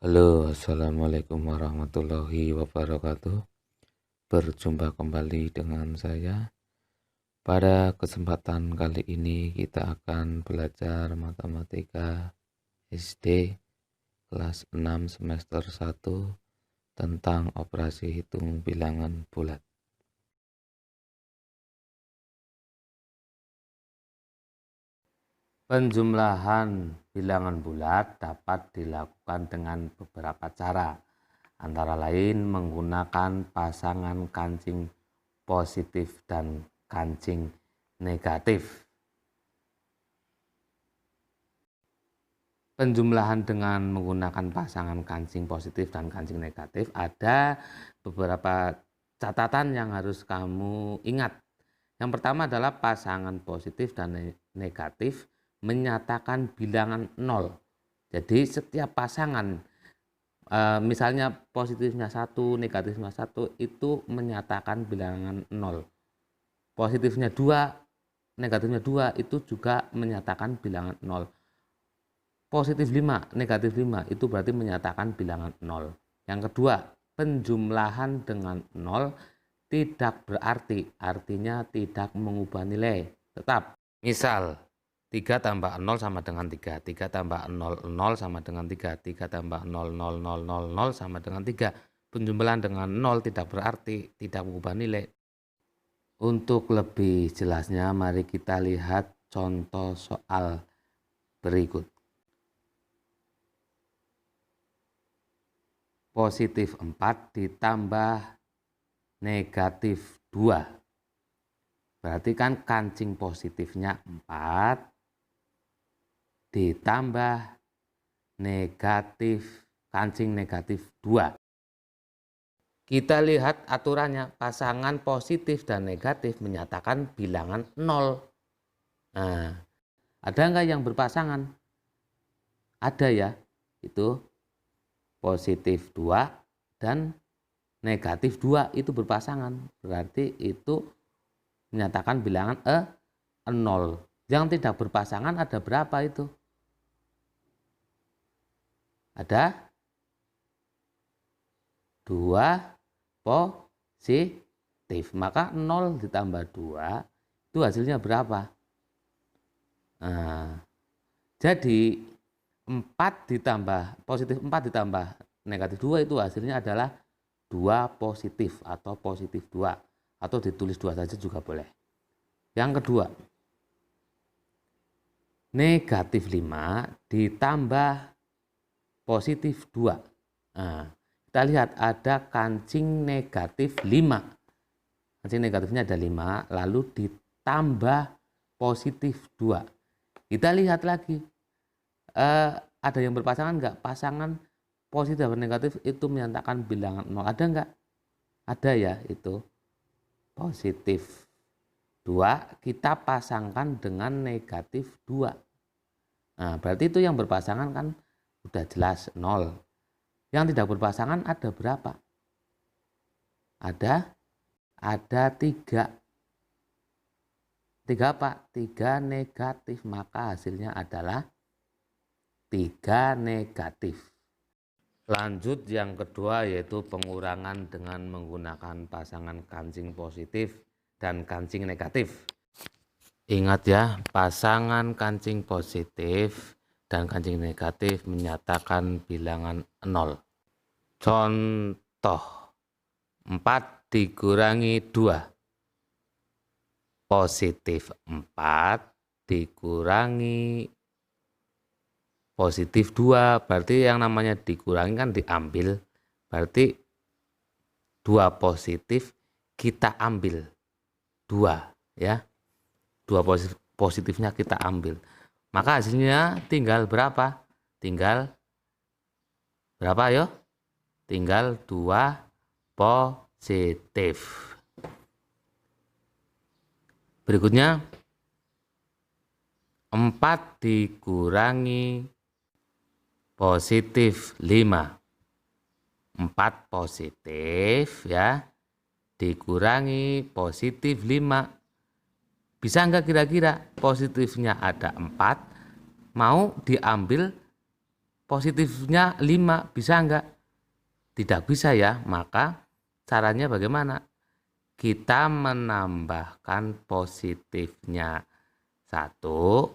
Halo, assalamualaikum warahmatullahi wabarakatuh. Berjumpa kembali dengan saya. Pada kesempatan kali ini kita akan belajar matematika SD kelas 6 semester 1 tentang operasi hitung bilangan bulat. Penjumlahan bilangan bulat dapat dilakukan dengan beberapa cara, antara lain menggunakan pasangan kancing positif dan kancing negatif. Penjumlahan dengan menggunakan pasangan kancing positif dan kancing negatif, ada beberapa catatan yang harus kamu ingat. Yang pertama adalah pasangan positif dan negatif menyatakan bilangan 0. Jadi setiap pasangan, misalnya positifnya 1, negatifnya 1, itu menyatakan bilangan 0. Positifnya 2, negatifnya 2, itu juga menyatakan bilangan 0. Positif 5, negatif 5, itu berarti menyatakan bilangan 0. Yang kedua, penjumlahan dengan 0 tidak berarti, artinya tidak mengubah nilai, tetap. Misal, 3 tambah 0 sama dengan 3, 3 tambah 0, 0 sama dengan 3, 3 tambah 0, 0, 0, 0, 0 sama dengan 3. Penjumlahan dengan 0 tidak berarti, tidak mengubah nilai. Untuk lebih jelasnya, mari kita lihat contoh soal berikut. Positif 4 ditambah negatif 2. Berarti kan kancing positifnya 4 ditambah kancing negatif 2. Kita lihat aturannya, pasangan positif dan negatif menyatakan bilangan 0. Nah, ada enggak yang berpasangan? Ada ya, itu positif 2 dan negatif 2 itu berpasangan. Berarti itu menyatakan bilangan 0. Yang tidak berpasangan ada berapa itu? Ada 2 positif. Maka 0 ditambah 2 itu hasilnya berapa? Nah, jadi 4 ditambah positif 4 ditambah negatif 2 itu hasilnya adalah 2 positif atau positif 2, atau ditulis 2 saja juga boleh. Yang kedua, negatif 5 ditambah positif 2. Nah, kita lihat ada kancing negatif 5. Kancing negatifnya ada 5, lalu ditambah positif 2. Kita lihat lagi, ada yang berpasangan enggak? Pasangan positif dan negatif itu menyatakan bilangan 0. Ada enggak? Ada ya, itu positif 2 kita pasangkan dengan negatif 2. Nah, berarti itu yang berpasangan kan udah jelas 0. Yang tidak berpasangan ada berapa? Ada 3. 3 apa? 3 negatif, maka hasilnya adalah 3 negatif. Lanjut yang kedua, yaitu pengurangan dengan menggunakan pasangan kancing positif dan kancing negatif. Ingat ya, pasangan kancing positif dan kancing negatif menyatakan bilangan 0. Contoh, 4 dikurangi 2. Positif 4 dikurangi positif 2, berarti yang namanya dikurangi kan diambil, berarti 2 positif kita ambil 2 ya. 2 positifnya kita ambil. Maka hasilnya tinggal berapa? Tinggal berapa yo? Tinggal 2 positif. Berikutnya 4 dikurangi positif 5. 4 positif ya dikurangi positif 5. Bisa enggak kira-kira? Positifnya ada 4, mau diambil positifnya 5, bisa enggak? Tidak bisa ya, maka caranya bagaimana? Kita menambahkan positifnya 1,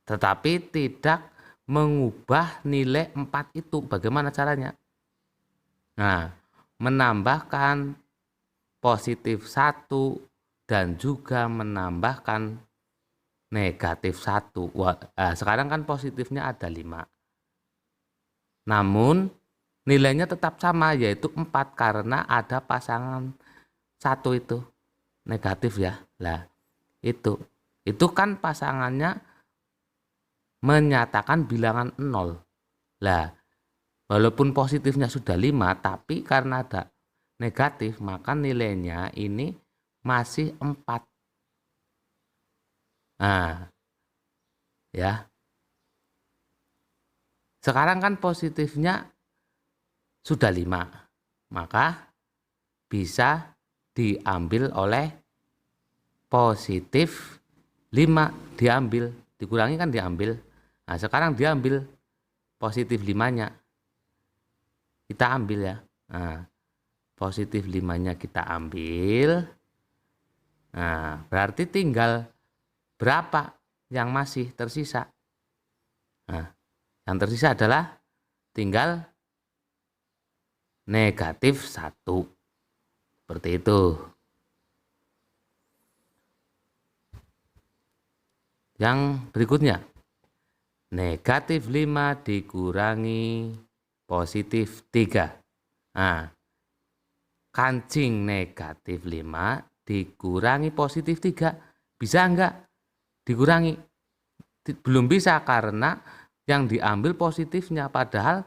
tetapi tidak mengubah nilai 4 itu. Bagaimana caranya? Nah, menambahkan positif 1 dan juga menambahkan negatif 1. Sekarang kan positifnya ada 5. Namun nilainya tetap sama, yaitu 4 karena ada pasangan 1 itu negatif ya. Lah, itu kan pasangannya menyatakan bilangan 0. Lah, walaupun positifnya sudah 5, tapi karena ada negatif, maka nilainya ini masih 4. Nah, ya. Sekarang kan positifnya sudah 5, maka bisa diambil oleh positif 5, diambil, dikurangi kan diambil. Nah, sekarang diambil positif 5-nya. Kita ambil ya. Nah, positif 5-nya kita ambil. Nah, berarti tinggal berapa yang masih tersisa? Nah, yang tersisa adalah tinggal negatif 1. Seperti itu. Yang berikutnya, negatif 5 dikurangi positif 3. Nah, kancing negatif 5 dikurangi positif 3. Bisa enggak dikurangi? Belum bisa karena yang diambil positifnya, padahal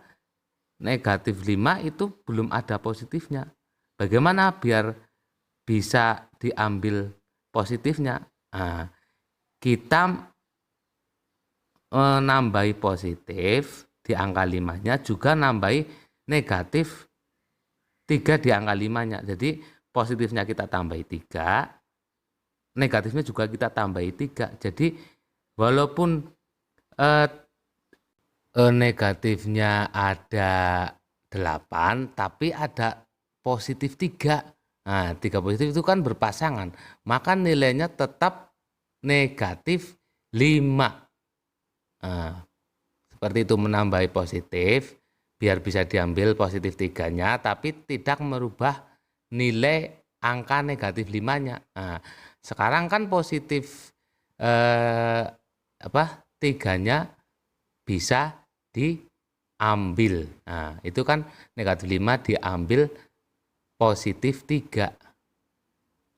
negatif 5 itu belum ada positifnya. Bagaimana biar bisa diambil positifnya? Nah, kita menambahi positif di angka 5-nya, juga nambahi negatif 3 di angka 5-nya. Jadi positifnya kita tambahi 3, negatifnya juga kita tambahi 3. Jadi walaupun negatifnya ada 8, tapi ada positif 3. Nah, 3 positif itu kan berpasangan, maka nilainya tetap negatif 5. Nah, seperti itu, menambahi positif biar bisa diambil positif 3-nya, tapi tidak merubah nilai angka negatif 5-nya. Nah, sekarang kan positif 3-nya bisa diambil. Nah, itu kan negatif 5 diambil positif 3.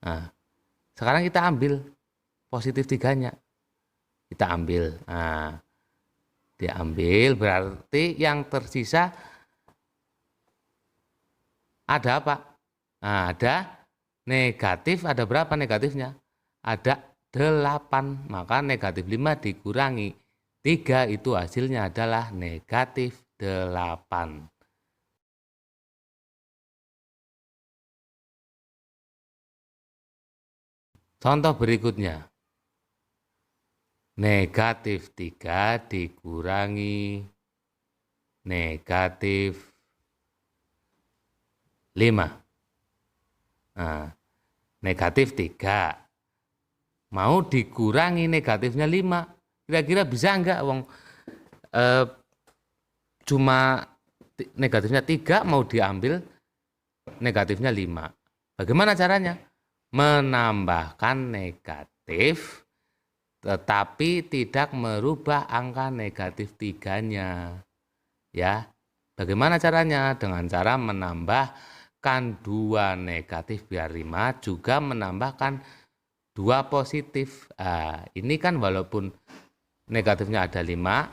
Nah, sekarang kita ambil positif 3-nya. Kita ambil. Nah, diambil berarti yang tersisa ada apa? Nah, ada negatif, ada berapa negatifnya? Ada 8, maka negatif 5 dikurangi 3 itu hasilnya adalah negatif 8. Contoh berikutnya. Negatif 3 dikurangi negatif 5. Nah, negatif 3 mau dikurangi negatifnya 5. Kira-kira bisa enggak? Wong cuma negatifnya 3 mau diambil negatifnya 5. Bagaimana caranya? Menambahkan negatif tetapi tidak merubah angka negatif 3-nya. Ya. Bagaimana caranya? Dengan cara menambahkan 2 negatif biar 5, juga menambahkan 2 positif. Nah, ini kan walaupun negatifnya ada 5,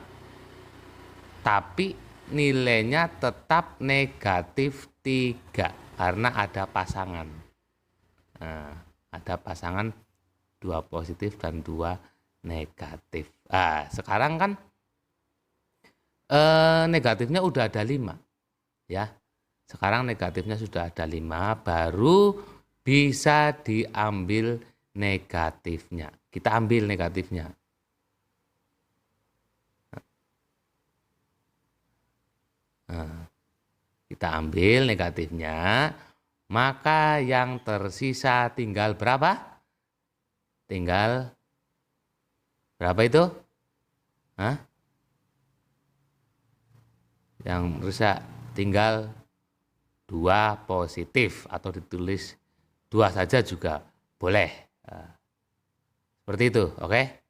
tapi nilainya tetap negatif 3 karena ada pasangan. Nah, ada pasangan 2 positif dan 2 negatif. Sekarang kan negatifnya udah ada 5 ya. Sekarang negatifnya sudah ada 5, baru bisa diambil negatifnya. Kita ambil negatifnya. Nah, kita ambil negatifnya, maka yang tersisa tinggal berapa? Tinggal berapa itu? Hah? Yang rusak tinggal 2 positif atau ditulis 2 saja juga boleh. Seperti itu, oke?